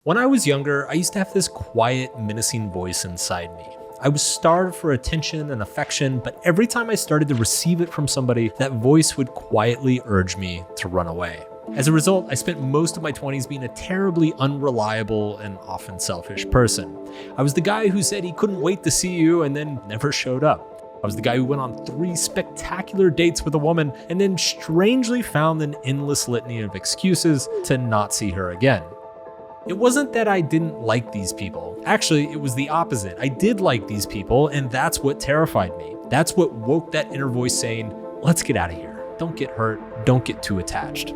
When I was younger, I used to have this quiet, menacing voice inside me. I was starved for attention and affection, but every time I started to receive it from somebody, that voice would quietly urge me to run away. As a result, I spent most of my 20s being a terribly unreliable and often selfish person. I was the guy who said he couldn't wait to see you and then never showed up. I was the guy who went on 3 spectacular dates with a woman and then strangely found an endless litany of excuses to not see her again. It wasn't that I didn't like these people. Actually, it was the opposite. I did like these people, and that's what terrified me. That's what woke that inner voice saying, let's get out of here. Don't get hurt. Don't get too attached.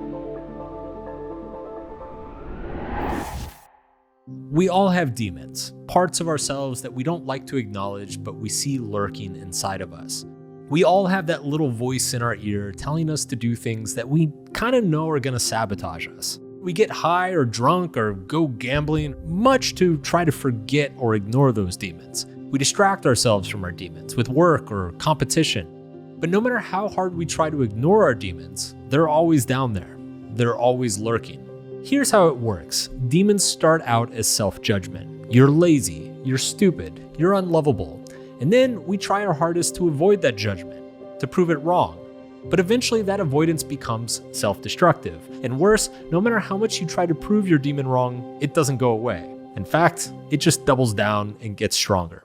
We all have demons, parts of ourselves that we don't like to acknowledge, but we see lurking inside of us. We all have that little voice in our ear telling us to do things that we kind of know are going to sabotage us. We get high or drunk or go gambling, much to try to forget or ignore those demons. We distract ourselves from our demons with work or competition. But no matter how hard we try to ignore our demons, they're always down there. They're always lurking. Here's how it works. Demons start out as self-judgment. You're lazy, you're stupid, you're unlovable. And then we try our hardest to avoid that judgment, to prove it wrong. But eventually that avoidance becomes self-destructive. And worse, no matter how much you try to prove your demon wrong, it doesn't go away. In fact, it just doubles down and gets stronger.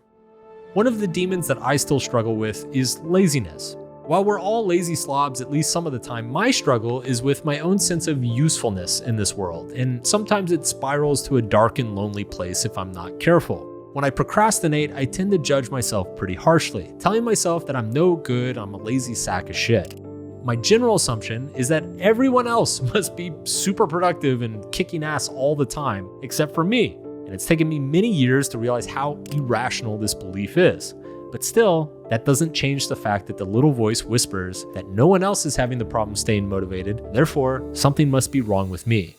One of the demons that I still struggle with is laziness. While we're all lazy slobs at least some of the time, my struggle is with my own sense of usefulness in this world, and sometimes it spirals to a dark and lonely place if I'm not careful. When I procrastinate, I tend to judge myself pretty harshly, telling myself that I'm no good, I'm a lazy sack of shit. My general assumption is that everyone else must be super productive and kicking ass all the time, except for me. And it's taken me many years to realize how irrational this belief is. But still, that doesn't change the fact that the little voice whispers that no one else is having the problem staying motivated, therefore, something must be wrong with me.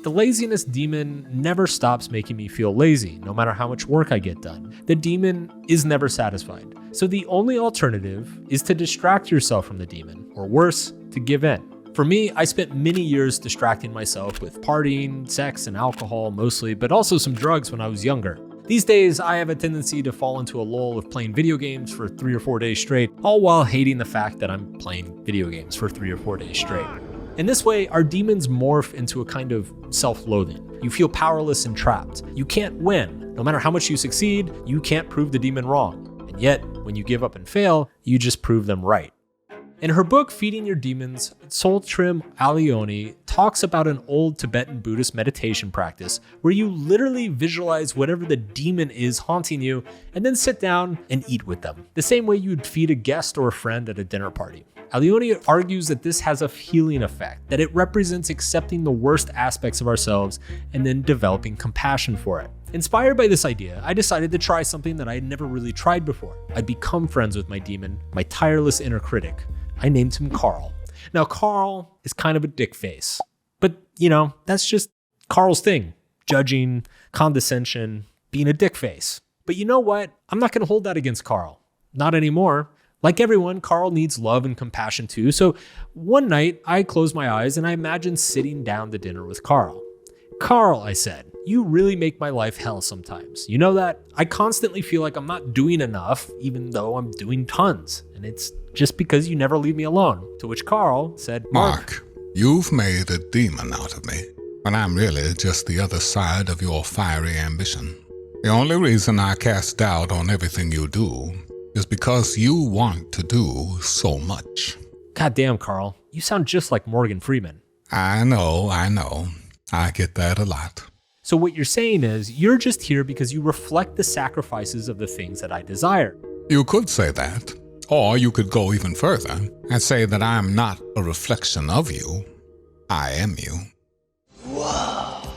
The laziness demon never stops making me feel lazy, no matter how much work I get done. The demon is never satisfied. So the only alternative is to distract yourself from the demon, or worse, to give in. For me, I spent many years distracting myself with partying, sex, and alcohol mostly, but also some drugs when I was younger. These days, I have a tendency to fall into a lull of playing video games for 3 or 4 days straight, all while hating the fact that I'm playing video games for 3 or 4 days straight. In this way, our demons morph into a kind of self-loathing. You feel powerless and trapped. You can't win. No matter how much you succeed, you can't prove the demon wrong. And yet, when you give up and fail, you just prove them right. In her book, Feeding Your Demons, Trim Alioni talks about an old Tibetan Buddhist meditation practice where you literally visualize whatever the demon is haunting you and then sit down and eat with them, the same way you'd feed a guest or a friend at a dinner party. Alioni argues that this has a healing effect, that it represents accepting the worst aspects of ourselves and then developing compassion for it. Inspired by this idea, I decided to try something that I had never really tried before. I'd become friends with my demon, my tireless inner critic. I named him Carl. Now, Carl is kind of a dick face, but that's just Carl's thing. Judging, condescension, being a dick face. But you know what? I'm not going to hold that against Carl. Not anymore. Like everyone, Carl needs love and compassion too. So one night I closed my eyes and I imagined sitting down to dinner with Carl. Carl, I said, you really make my life hell sometimes. You know that? I constantly feel like I'm not doing enough, even though I'm doing tons. And it's just because you never leave me alone. To which Carl said, Mark, you've made a demon out of me, but I'm really just the other side of your fiery ambition. The only reason I cast doubt on everything you do is because you want to do so much. God damn, Carl, you sound just like Morgan Freeman. I know. I get that a lot. So what you're saying is you're just here because you reflect the sacrifices of the things that I desire. You could say that. Or you could go even further and say that I'm not a reflection of you. I am you. Whoa.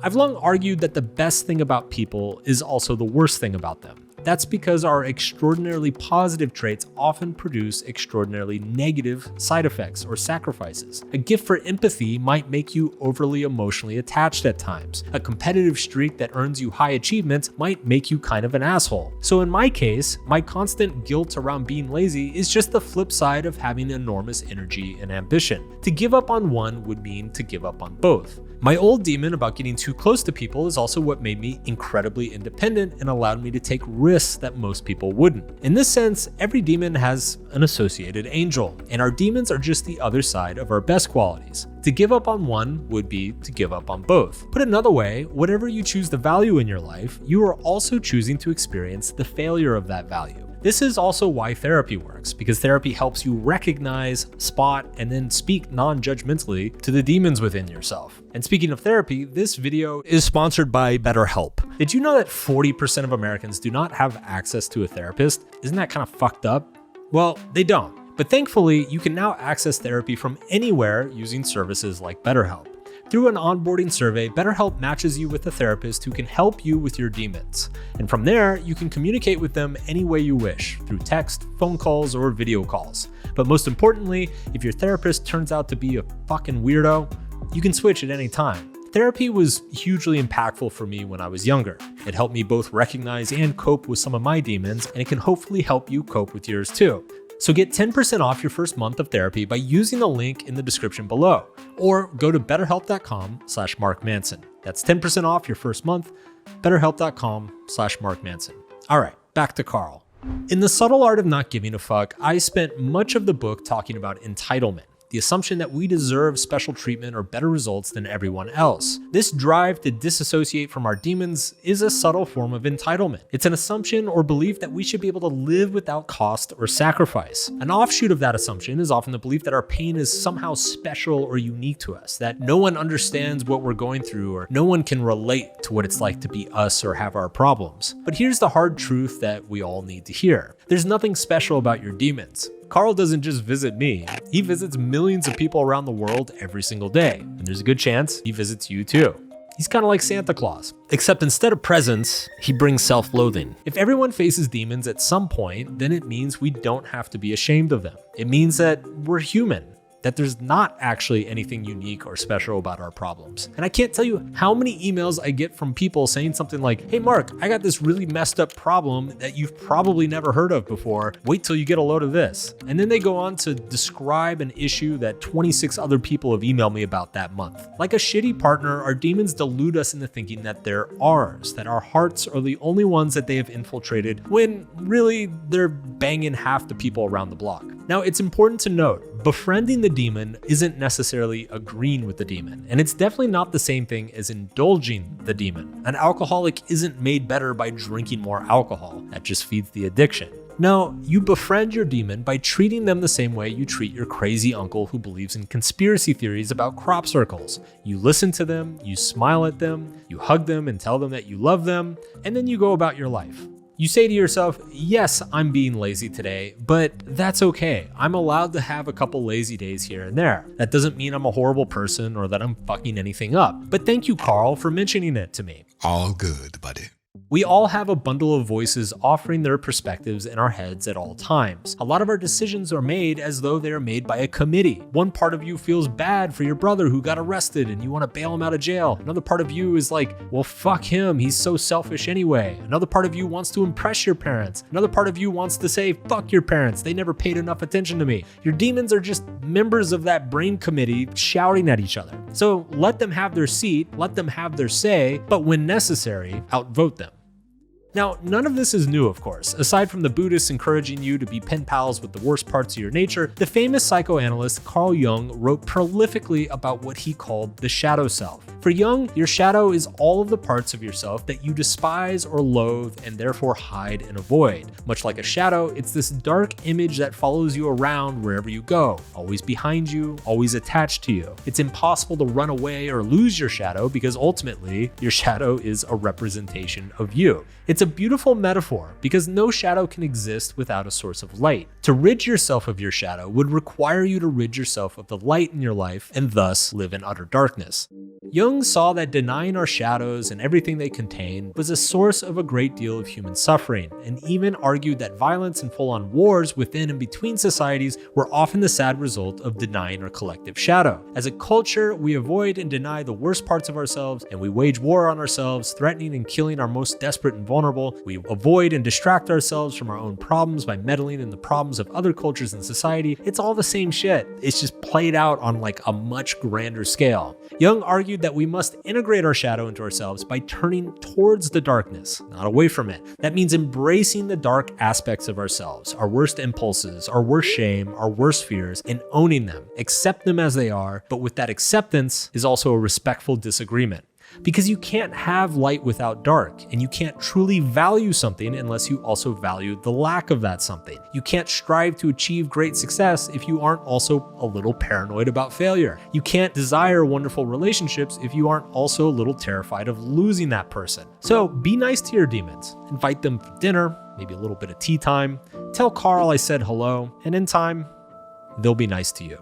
I've long argued that the best thing about people is also the worst thing about them. That's because our extraordinarily positive traits often produce extraordinarily negative side effects or sacrifices. A gift for empathy might make you overly emotionally attached at times. A competitive streak that earns you high achievements might make you kind of an asshole. So in my case, my constant guilt around being lazy is just the flip side of having enormous energy and ambition. To give up on one would mean to give up on both. My old demon about getting too close to people is also what made me incredibly independent and allowed me to take risks that most people wouldn't. In this sense, every demon has an associated angel, and our demons are just the other side of our best qualities. To give up on one would be to give up on both. Put another way, whatever you choose to value in your life, you are also choosing to experience the failure of that value. This is also why therapy works, because therapy helps you recognize, spot, and then speak non-judgmentally to the demons within yourself. And speaking of therapy, this video is sponsored by BetterHelp. Did you know that 40% of Americans do not have access to a therapist? Isn't that kind of fucked up? Well, they don't. But thankfully, you can now access therapy from anywhere using services like BetterHelp. Through an onboarding survey, BetterHelp matches you with a therapist who can help you with your demons. And from there, you can communicate with them any way you wish, through text, phone calls, or video calls. But most importantly, if your therapist turns out to be a fucking weirdo, you can switch at any time. Therapy was hugely impactful for me when I was younger. It helped me both recognize and cope with some of my demons, and it can hopefully help you cope with yours too. So get 10% off your first month of therapy by using the link in the description below, or go to betterhelp.com/Mark Manson. That's 10% off your first month, betterhelp.com/Mark Manson. All right, back to Carl. In The Subtle Art of Not Giving a Fuck, I spent much of the book talking about entitlement. The assumption that we deserve special treatment or better results than everyone else. This drive to disassociate from our demons is a subtle form of entitlement. It's an assumption or belief that we should be able to live without cost or sacrifice. An offshoot of that assumption is often the belief that our pain is somehow special or unique to us, that no one understands what we're going through, or no one can relate to what it's like to be us or have our problems. But here's the hard truth that we all need to hear. There's nothing special about your demons. Carl doesn't just visit me, he visits millions of people around the world every single day, and there's a good chance he visits you too. He's kind of like Santa Claus, except instead of presents, he brings self-loathing. If everyone faces demons at some point, then it means we don't have to be ashamed of them. It means that we're human, that there's not actually anything unique or special about our problems. And I can't tell you how many emails I get from people saying something like, "Hey Mark, I got this really messed up problem that you've probably never heard of before. Wait till you get a load of this." And then they go on to describe an issue that 26 other people have emailed me about that month. Like a shitty partner, our demons delude us into thinking that they're ours, that our hearts are the only ones that they have infiltrated, when really they're banging half the people around the block. Now, it's important to note, befriending the demon isn't necessarily agreeing with the demon, and it's definitely not the same thing as indulging the demon. An alcoholic isn't made better by drinking more alcohol. That just feeds the addiction. No, you befriend your demon by treating them the same way you treat your crazy uncle who believes in conspiracy theories about crop circles. You listen to them, you smile at them, you hug them and tell them that you love them, and then you go about your life. You say to yourself, yes, I'm being lazy today, but that's okay. I'm allowed to have a couple lazy days here and there. That doesn't mean I'm a horrible person or that I'm fucking anything up. But thank you, Carl, for mentioning it to me. All good, buddy. We all have a bundle of voices offering their perspectives in our heads at all times. A lot of our decisions are made as though they are made by a committee. One part of you feels bad for your brother who got arrested and you want to bail him out of jail. Another part of you is like, well, fuck him, he's so selfish anyway. Another part of you wants to impress your parents. Another part of you wants to say, fuck your parents, they never paid enough attention to me. Your demons are just members of that brain committee shouting at each other. So let them have their seat, let them have their say, but when necessary, outvote them. Now, none of this is new, of course. Aside from the Buddhists encouraging you to be pen pals with the worst parts of your nature, the famous psychoanalyst Carl Jung wrote prolifically about what he called the shadow self. For Jung, your shadow is all of the parts of yourself that you despise or loathe and therefore hide and avoid. Much like a shadow, it's this dark image that follows you around wherever you go, always behind you, always attached to you. It's impossible to run away or lose your shadow because ultimately, your shadow is a representation of you. It's a beautiful metaphor because no shadow can exist without a source of light. To To rid yourself of your shadow would require you to rid yourself of the light in your life and thus live in utter darkness. Jung saw that denying our shadows and everything they contain was a source of a great deal of human suffering, and even argued that violence and full-on wars within and between societies were often the sad result of denying our collective shadow. As a culture, we avoid and deny the worst parts of ourselves, and we wage war on ourselves, threatening and killing our most desperate and vulnerable. We avoid and distract ourselves from our own problems by meddling in the problems of other cultures and society. It's all the same shit. It's just played out on like a much grander scale. Jung argued that we must integrate our shadow into ourselves by turning towards the darkness, not away from it. That means embracing the dark aspects of ourselves, our worst impulses, our worst shame, our worst fears, and owning them. Accept them as they are, but with that acceptance is also a respectful disagreement. Because you can't have light without dark, and you can't truly value something unless you also value the lack of that something. You can't strive to achieve great success if you aren't also a little paranoid about failure. You can't desire wonderful relationships if you aren't also a little terrified of losing that person. So be nice to your demons. Invite them for dinner, maybe a little bit of tea time. Tell Carl I said hello, and in time, they'll be nice to you.